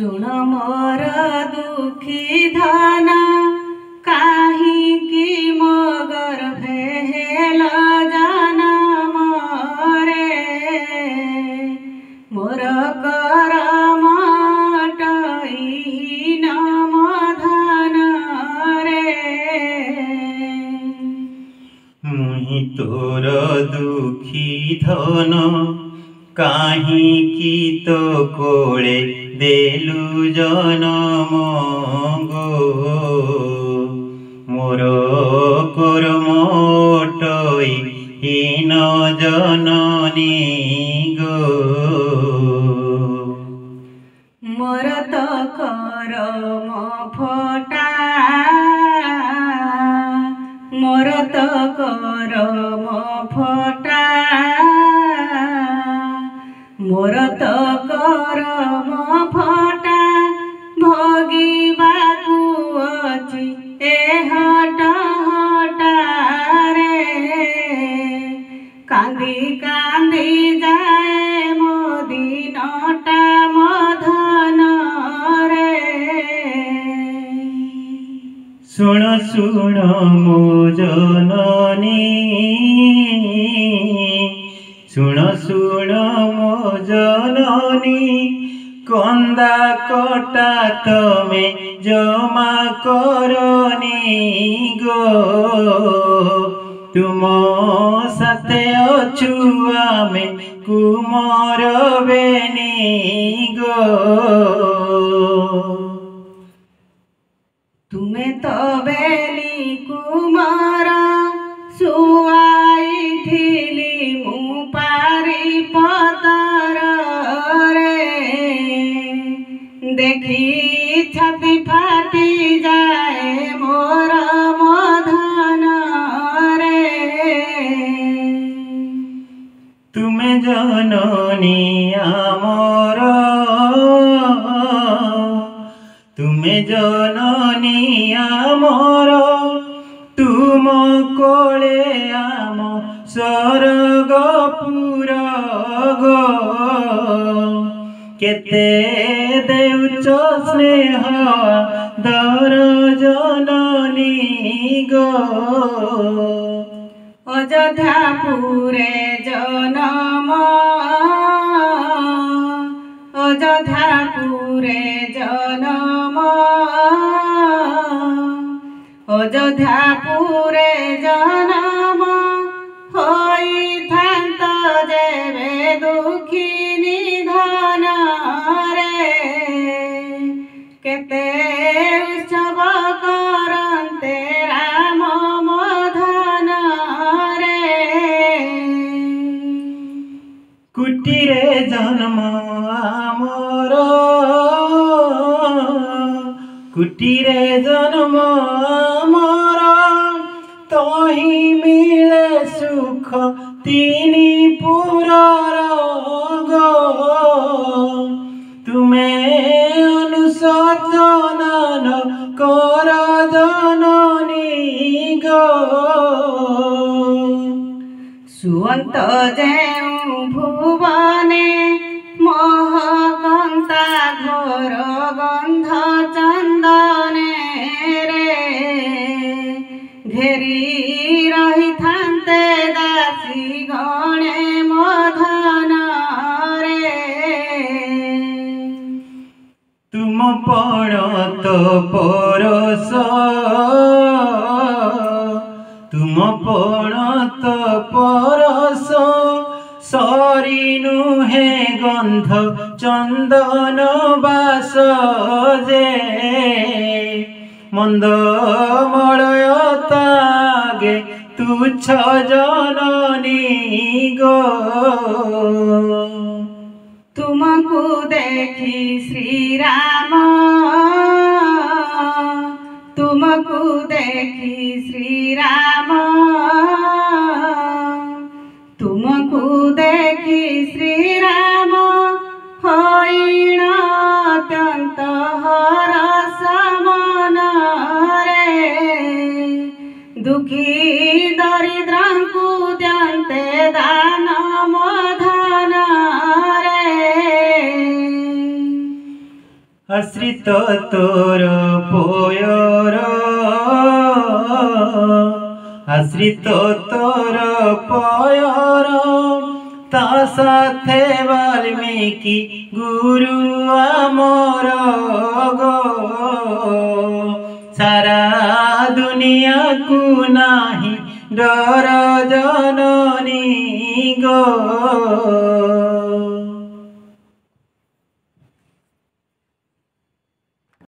ଶୁଣ ମୋର ଦୁଃଖୀ ଧନ କାହିଁକି ମୋ ଗର୍ଭେ ହେଲ ଜନମରେ ମୋର କରମଟହୀନ ମଧନରେ ମୁହିଁ ତୋର ଦୁଃଖୀ ଧନ କାହିଁକି ତ କୋଳେ ଦେଲୁ ଜନମ ଗೋ ମୋର କରମଟଇ ହୀନ ଜନନୀ ଗো ମୋର ତ କରମ ଫଟା ମୋର ତ କରମ ଫଟା ମୋର ତ କରମ ଫଟା ଭୋଗିବାକୁ ଅଛି ଏ ହଟ ହଟାରେ କାନ୍ଦି କାନ୍ଦି ଯାଏ ମୋ ଦିନଟା ମଧନରେ ଶୁଣ ଶୁଣ ମୋ ଜନନୀ ଶୁଣ ଶୁଣ ମୋ ଜନନୀ କନ୍ଦା କଟା ତମେ ଜମା କରନି ଗো ତୁମ ସାଥେ ଅଛୁ ଆମେ କୁମର ବେନି ଗো ତୁମେ ତ ବେଲି କୁମାର ଶୁଆଇଥିଲି ମୁଁ ପାରି ପତରରେ ଦେଖି ଛାତି ଫାଟି ଯାଏ ମୋର ମଧନରେ ତୁମେ ଜନନୀ ଆମର ତୁମେ ଜନନୀ ଆମର ତୁମ କୋଳେ ଆମ ସ୍ୱର୍ଗପୁର ଗো କେତେ ଦେଉଛ ସ୍ନେହ ଦର ଜନନୀ ଗো ଅଯୋଧ୍ୟାପୁରେ ଜନମ ଅଯୋଧ୍ୟାପୁରେ ଜନମ ଅଯୋଧ୍ୟାପୁରେ ଜନମ ହୋଇଥାନ୍ତ ଯେବେ ଦୁଃଖୀ ନିଧନରେ କେତେ ଉତ୍ସବ କରନ୍ତେ ରାମ ମଧନରେ କୁଟିରେ ଜନ୍ମ ଆମର କୁଟିରେ ଜନ୍ମ ଆମର ତହିଁ ମିଳେ ସୁଖ ତିନି ପୁରର ଗো ତୁମେ ଅନୁଶୋଚନ କର ଜନନୀ ଗো ସୁଅନ୍ତ ଯେଉଁ ଭୁବନେ ମହକନ୍ତା ଘୋର ଗନ୍ଧ ଚନ୍ଦନେ ରେ ଘେରି ରହିଥାନ୍ତେ ଦାସୀ ଗଣେ ମଧନରେ ତୁମ ପଣତ ପରଶ ତୁମ ପଣତ ପରଶ ସରି ନୁହେଁ ଗନ୍ଧ ଚନ୍ଦନ ବାସ ଯେ ମନ୍ଦ ମଳୟ ତାଗେ ତୁଚ୍ଛ ଜନନୀ ଗো ତୁମକୁ ଦେଖି ଶ୍ରୀରାମ ତୁମକୁ ଦେଖି ଶ୍ରୀରାମ ତୁମକୁ ଦେଖି ଶ୍ରୀରାମ ହୋଇଣ ଅତ୍ୟନ୍ତ ହରସ ମନରେ ଦୁଃଖୀ ଦରିଦ୍ରଙ୍କୁ ଦିଅନ୍ତେ ଦାନ ମଧନରେ आश्रित तोर पयर आश्रित तोर पयर ता साथे वाल्मीकि गुरु आमर गो सारा दुनिया को नाही डर जननी गो।